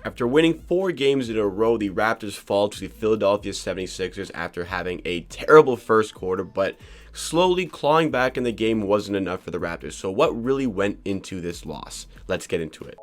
After winning 4 games in a row, the Raptors fall to the Philadelphia 76ers after having a terrible first quarter, but slowly clawing back in the game wasn't enough for the Raptors. So what really went into this loss? Let's get into it.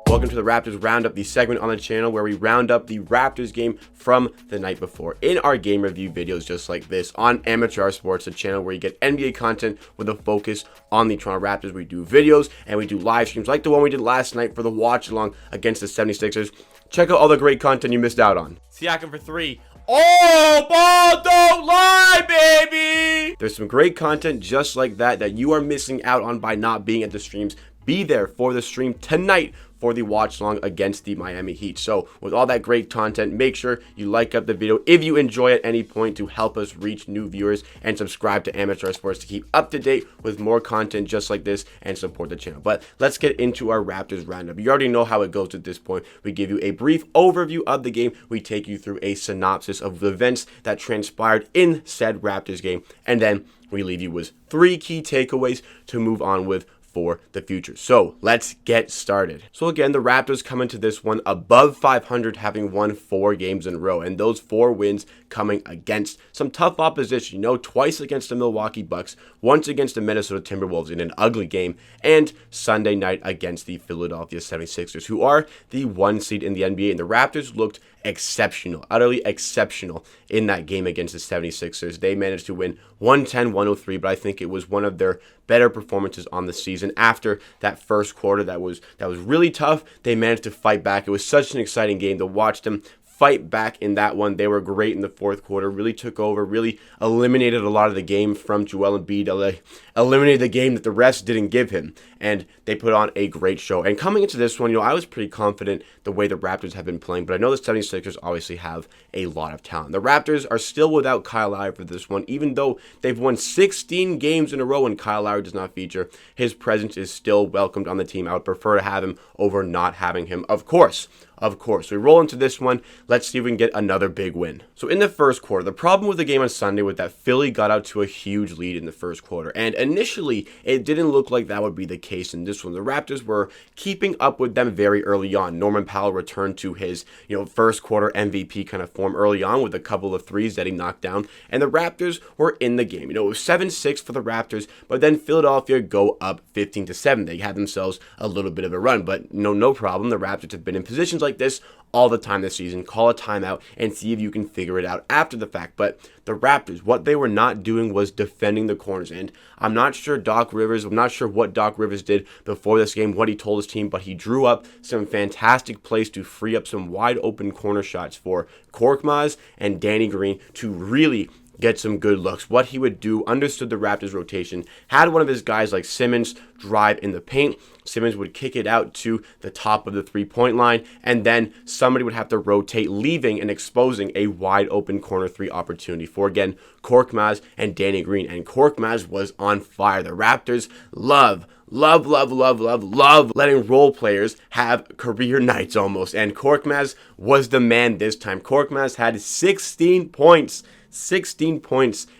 Welcome to the Raptors Roundup, the segment on the channel where we round up the Raptors game from the night before in our game review videos just like this on Amateur Sports, a channel where you get NBA content with a focus on the Toronto Raptors. We do videos and we do live streams like the one we did last night for the watch along against the 76ers. Check out all the great content you missed out on. Siakam for 3. Oh, ball don't lie, baby! There's some great content just like that you are missing out on by not being at the streams. Be there for the stream tonight for the watch along against the Miami Heat. So with all that great content, make sure you like up the video if you enjoy at any point to help us reach new viewers, and subscribe to Amateur Sports to keep up to date with more content just like this and support the channel. But let's get into our Raptors roundup. You already know how it goes at this point. We give you a brief overview of the game. We take you through a synopsis of the events that transpired in said Raptors game, and then we leave you with 3 key takeaways to move on with for the future. So let's get started. So again, the Raptors come into this one above 500, having won 4 games in a row, and those 4 wins coming against some tough opposition. You know, twice against the Milwaukee Bucks, once against the Minnesota Timberwolves in an ugly game, and Sunday night against the Philadelphia 76ers, who are the 1 seed in the NBA. And the Raptors looked exceptional, utterly exceptional in that game against the 76ers. They managed to win 110-103, but I think it was one of their better performances on the season. After that first quarter that was really tough, they managed to fight back. It was such an exciting game to watch them fight back in that one. They were great in the fourth quarter, really took over, really eliminated a lot of the game from Joel Embiid, eliminated the game that the rest didn't give him, and they put on a great show. And coming into this one, you know, I was pretty confident the way the Raptors have been playing, but I know the 76ers obviously have a lot of talent. The Raptors are still without Kyle Lowry for this one, even though they've won 16 games in a row and Kyle Lowry does not feature. His presence is still welcomed on the team. I would prefer to have him over not having him, of course. We roll into this one. Let's see if we can get another big win. So in the first quarter, the problem with the game on Sunday was that Philly got out to a huge lead in the first quarter. And initially, it didn't look like that would be the case in this one. The Raptors were keeping up with them very early on. Norman Powell returned to his, first quarter MVP kind of form early on with a couple of threes that he knocked down. And the Raptors were in the game. It was 7-6 for the Raptors, but then Philadelphia go up 15-7. They had themselves a little bit of a run, but no problem. The Raptors have been in positions like this all the time this season. Call a timeout and see if you can figure it out after the fact. But the Raptors, what they were not doing was defending the corners. And I'm not sure what Doc Rivers did before this game, what he told his team, but he drew up some fantastic plays to free up some wide open corner shots for Korkmaz and Danny Green to really get some good looks. What he would do, understood the Raptors rotation, had one of his guys like Simmons drive in the paint. Simmons would kick it out to the top of the 3-point line, and then somebody would have to rotate, leaving and exposing a wide open corner 3 opportunity for, again, Korkmaz and Danny Green. And Korkmaz was on fire. The Raptors love letting role players have career nights almost, and Korkmaz was the man this time. Korkmaz had 16 points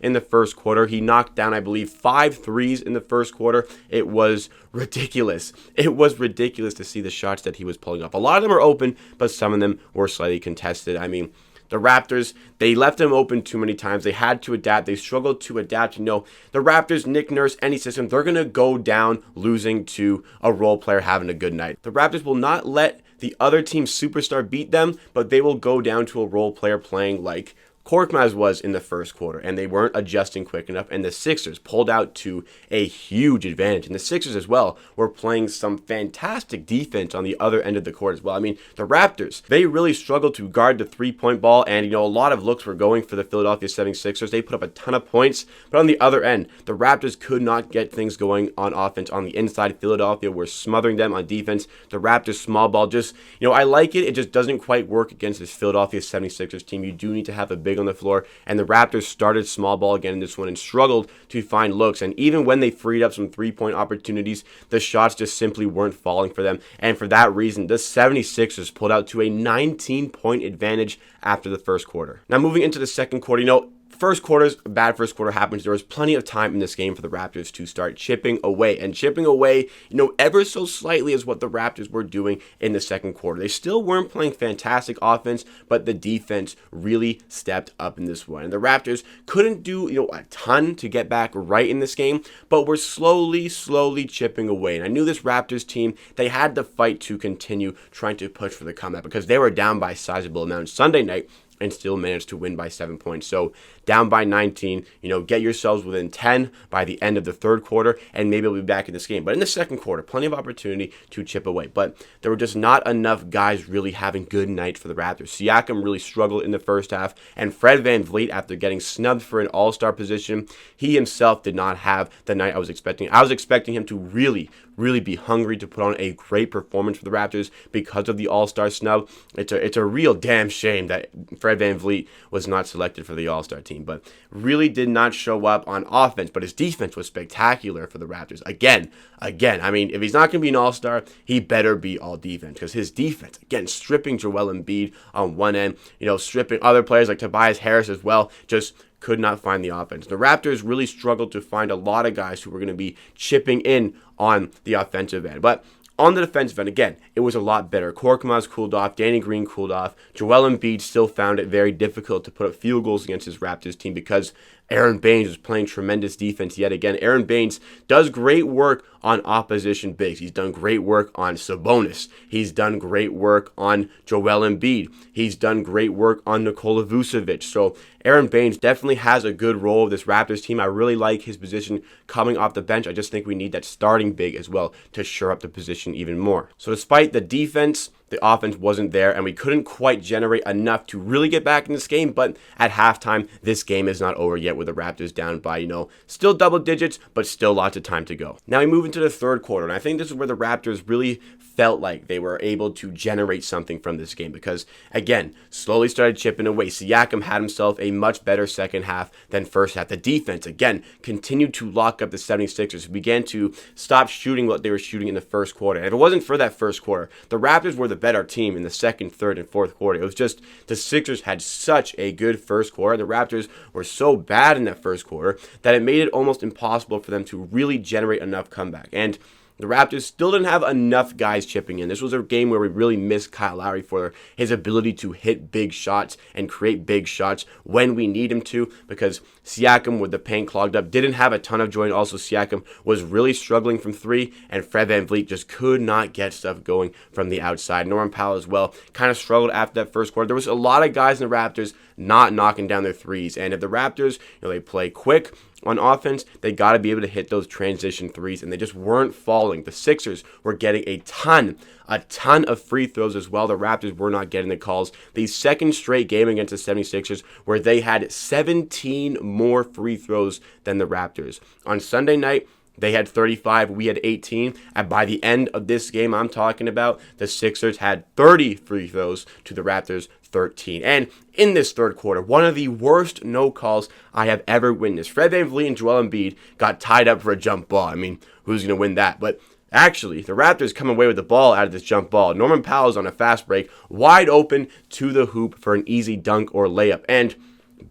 in the first quarter. He knocked down, I believe, 5 threes in the first quarter. It was ridiculous. It was ridiculous to see the shots that he was pulling up. A lot of them are open, but some of them were slightly contested. I mean, the Raptors, they left them open too many times. They had to adapt. They struggled to adapt. The Raptors, Nick Nurse, any system, they're going to go down losing to a role player having a good night. The Raptors will not let the other team's superstar beat them, but they will go down to a role player playing like Korkmaz was in the first quarter, and they weren't adjusting quick enough, and the Sixers pulled out to a huge advantage. And the Sixers as well were playing some fantastic defense on the other end of the court as well. I mean, the Raptors, they really struggled to guard the 3-point ball, and a lot of looks were going for the Philadelphia 76ers. They put up a ton of points, but on the other end, the Raptors could not get things going on offense on the inside. Philadelphia were smothering them on defense. The Raptors small ball just, I like it. It just doesn't quite work against this Philadelphia 76ers team. You do need to have a big on the floor, and the Raptors started small ball again in this one and struggled to find looks. And even when they freed up some 3-point opportunities, the shots just simply weren't falling for them. And for that reason, the 76ers pulled out to a 19-point advantage after the first quarter. Now moving into the second quarter, bad first quarter happens. There was plenty of time in this game for the Raptors to start chipping away. And chipping away, ever so slightly is what the Raptors were doing in the second quarter. They still weren't playing fantastic offense, but the defense really stepped up in this one. And the Raptors couldn't do, a ton to get back right in this game, but were slowly chipping away. And I knew this Raptors team, they had the fight to continue trying to push for the comeback because they were down by a sizable amount Sunday night and still managed to win by 7 points. So down by 19, get yourselves within 10 by the end of the third quarter, and maybe we'll be back in this game. But in the second quarter, plenty of opportunity to chip away. But there were just not enough guys really having good nights for the Raptors. Siakam really struggled in the first half, and Fred VanVleet, after getting snubbed for an all-star position, he himself did not have the night I was expecting. I was expecting him to really be hungry to put on a great performance for the Raptors because of the all-star snub. It's a real damn shame that Fred VanVleet was not selected for the all-star team, but really did not show up on offense. But his defense was spectacular for the Raptors. Again, I mean, if he's not going to be an all-star, he better be all defense, because his defense, again, stripping Joel Embiid on one end, stripping other players like Tobias Harris as well, just could not find the offense. The Raptors really struggled to find a lot of guys who were going to be chipping in on the offensive end. But on the defensive end, again, it was a lot better. Korkmaz cooled off. Danny Green cooled off. Joel Embiid still found it very difficult to put up field goals against his Raptors team because Aaron Baynes was playing tremendous defense yet again. Aaron Baynes does great work on opposition bigs. He's done great work on Sabonis. He's done great work on Joel Embiid. He's done great work on Nikola Vucevic. So Aaron Baynes definitely has a good role of this Raptors team. I really like his position coming off the bench. I just think we need that starting big as well to shore up the position even more. So despite the defense, the offense wasn't there, and we couldn't quite generate enough to really get back in this game. But at halftime, this game is not over yet with the Raptors down by, still double digits, but still lots of time to go. Now we move into the third quarter, and I think this is where the Raptors really felt like they were able to generate something from this game because, again, slowly started chipping away. Siakam had himself a much better second half than first half. The defense, again, continued to lock up the 76ers, who began to stop shooting what they were shooting in the first quarter. And if it wasn't for that first quarter, the Raptors were the better team in the second, third, and fourth quarter. It was just the Sixers had such a good first quarter. The Raptors were so bad in that first quarter that it made it almost impossible for them to really generate enough comeback. And the Raptors still didn't have enough guys chipping in. This was a game where we really missed Kyle Lowry for his ability to hit big shots and create big shots when we need him to, because Siakam, with the paint clogged up, didn't have a ton of joy. Also, Siakam was really struggling from three, and Fred VanVleet just could not get stuff going from the outside. Norman Powell as well kind of struggled after that first quarter. There was a lot of guys in the Raptors not knocking down their threes, and if the Raptors, they play quick on offense, they got to be able to hit those transition threes, and they just weren't falling. The Sixers were getting a ton of free throws as well. The Raptors were not getting the calls. The second straight game against the 76ers where they had 17 more free throws than the Raptors. On Sunday night, they had 35, we had 18, and by the end of this game I'm talking about, the Sixers had 30 free throws to the Raptors 13. And in this third quarter, one of the worst no calls I have ever witnessed. Fred VanVleet and Joel Embiid got tied up for a jump ball. I mean, who's going to win that? But actually, the Raptors come away with the ball out of this jump ball. Norman Powell's on a fast break, wide open to the hoop for an easy dunk or layup. And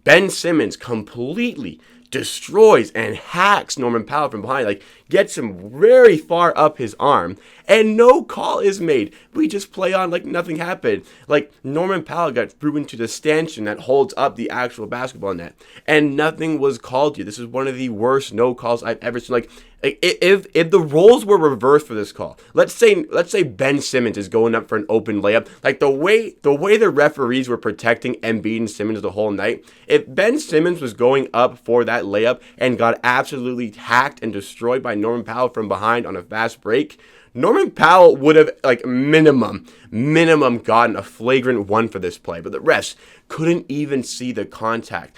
Ben Simmons completely destroys and hacks Norman Powell from behind, gets him very far up his arm, and no call is made. We just play on like nothing happened. Norman Powell got through into the stanchion that holds up the actual basketball net, and nothing was called here. This is one of the worst no calls I've ever seen. If the roles were reversed for this call, let's say Ben Simmons is going up for an open layup, the way the referees were protecting Embiid and Simmons the whole night, if Ben Simmons was going up for that layup and got absolutely hacked and destroyed by Norman Powell from behind on a fast break, Norman Powell would have minimum gotten a flagrant one for this play, but the refs couldn't even see the contact.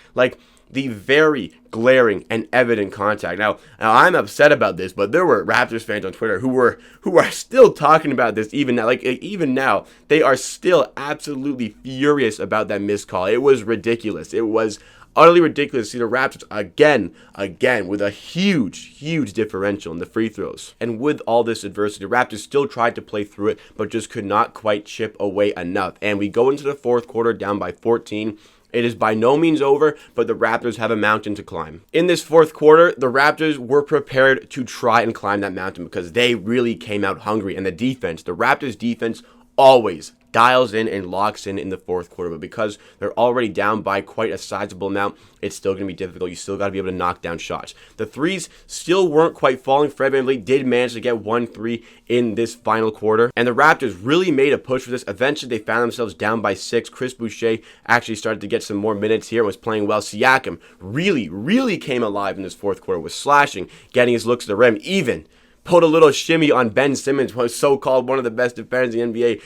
The very glaring and evident contact. Now I'm upset about this, but there were Raptors fans on Twitter who are still talking about this even now. Even now, they are still absolutely furious about that missed call. It was ridiculous. It was utterly ridiculous to see the Raptors again with a huge differential in the free throws. And with all this adversity, the Raptors still tried to play through it, but just could not quite chip away enough. And we go into the fourth quarter down by 14. It is by no means over, but the Raptors have a mountain to climb. In this fourth quarter, the Raptors were prepared to try and climb that mountain because they really came out hungry. And the Raptors defense always dials in and locks in the fourth quarter. But because they're already down by quite a sizable amount, it's still going to be difficult. You still got to be able to knock down shots. The threes still weren't quite falling. Fred VanVleet did manage to get 1 3 in this final quarter. And the Raptors really made a push for this. Eventually, they found themselves down by 6. Chris Boucher actually started to get some more minutes here and was playing well. Siakam really came alive in this fourth quarter, was slashing, getting his looks to the rim, even pulled a little shimmy on Ben Simmons, who was so-called one of the best defenders in the NBA.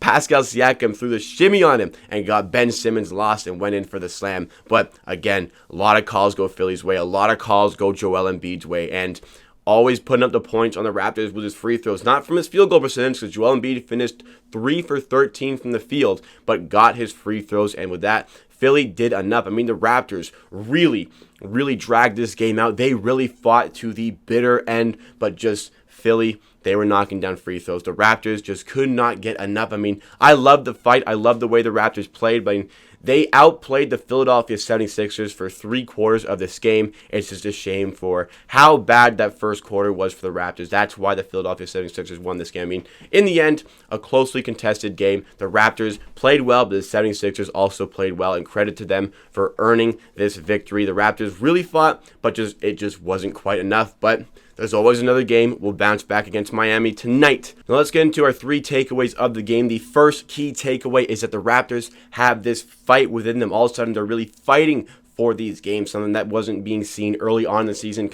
Pascal Siakam threw the shimmy on him and got Ben Simmons lost and went in for the slam. But again, a lot of calls go Philly's way. A lot of calls go Joel Embiid's way. And always putting up the points on the Raptors with his free throws. Not from his field goal percentage, because Joel Embiid finished 3 for 13 from the field, but got his free throws. And with that, Philly did enough. I mean, the Raptors really dragged this game out. They really fought to the bitter end, but just Philly, they were knocking down free throws. The Raptors just could not get enough. I mean, I love the fight. I love the way the Raptors played, but they outplayed the Philadelphia 76ers for 3 quarters of this game. It's just a shame for how bad that first quarter was for the Raptors. That's why the Philadelphia 76ers won this game. I mean, in the end, a closely contested game. The Raptors played well, but the 76ers also played well, and credit to them for earning this victory. The Raptors really fought, but it just wasn't quite enough. But there's always another game. We'll bounce back against Miami tonight. Now let's get into our 3 takeaways of the game. The first key takeaway is that the Raptors have this fight within them. All of a sudden, they're really fighting for these games, something that wasn't being seen early on in the season.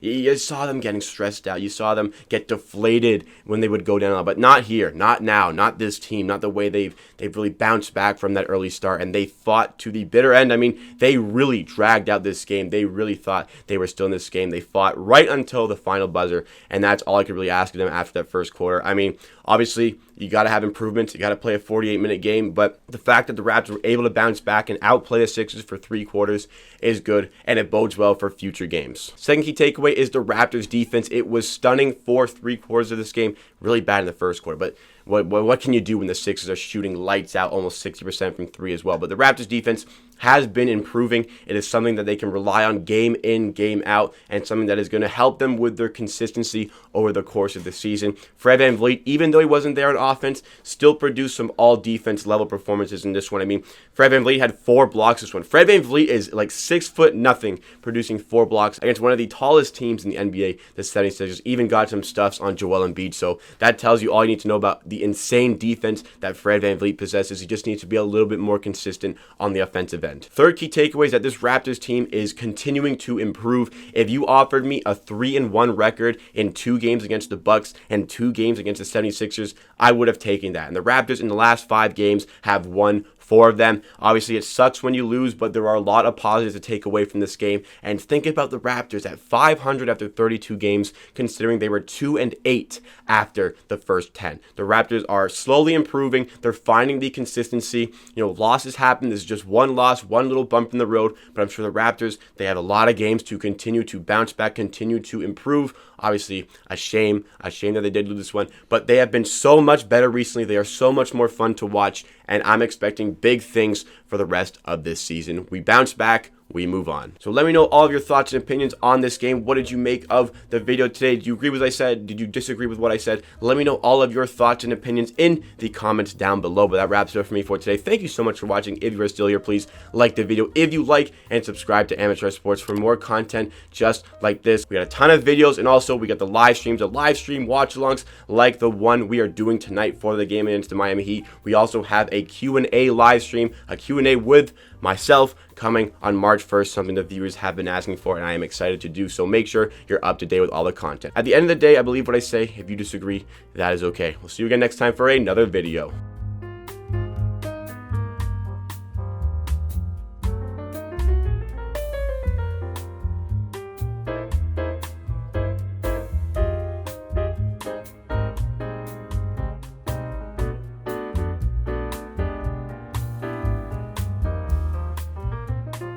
You saw them getting stressed out. You saw them get deflated when they would go down, but not here, not now, not this team, not the way they've really bounced back from that early start, and they fought to the bitter end. I mean, they really dragged out this game. They really thought they were still in this game. They fought right until the final buzzer, and that's all I could really ask of them after that first quarter. I mean, obviously, you got to have improvements. You got to play a 48-minute game, but the fact that the Raptors were able to bounce back and outplay the Sixers for 3 quarters is good, and it bodes well for future games. Second key takeaway is the Raptors defense. It was stunning for 3 quarters of this game. Really bad in the first quarter, but what can you do when the Sixers are shooting lights out, almost 60% from 3 as well? But the Raptors defense has been improving. It is something that they can rely on game in, game out, and something that is going to help them with their consistency over the course of the season. Fred VanVleet, even though he wasn't there on offense, still produced some all-defense level performances in this one. I mean, Fred VanVleet had 4 blocks this one. Fred VanVleet is like 6'0", producing 4 blocks against one of the tallest teams in the NBA, the 76ers. Even got some stuffs on Joel Embiid. So that tells you all you need to know about the insane defense that Fred VanVleet possesses. He just needs to be a little bit more consistent on the offensive end. Third key takeaway is that this Raptors team is continuing to improve. If you offered me a 3-1 record in 2 games against the Bucks and 2 games against the 76ers, I would have taken that. And the Raptors in the last 5 games have won 4 of them. Obviously, it sucks when you lose, but there are a lot of positives to take away from this game. And think about the Raptors at 500 after 32 games, considering they were 2-8 after the first 10. The Raptors are slowly improving. They're finding the consistency. Losses happen. There's just one loss, one little bump in the road, but I'm sure the Raptors, they have a lot of games to continue to bounce back, continue to improve. Obviously, a shame that they did lose this one, but they have been so much better recently. They are so much more fun to watch, and I'm expecting big things for the rest of this season. We bounce back, we move on. So let me know all of your thoughts and opinions on this game. What did you make of the video today? Did you agree with what I said? Did you disagree with what I said? Let me know all of your thoughts and opinions in the comments down below. But that wraps it up for me for today. Thank you so much for watching. If you are still here, please like the video if you like, and subscribe to Amateur Sports for more content just like this. We got a ton of videos, and also we got the live streams, the live stream watch-alongs like the one we are doing tonight for the game against the Miami Heat. We also have a Q&A live stream, a Q&A with myself coming on March 1st, something that viewers have been asking for, and I am excited to do. So make sure you're up to date with all the content. At the end of the day, I believe what I say. If you disagree, that is okay. We'll see you again next time for another video.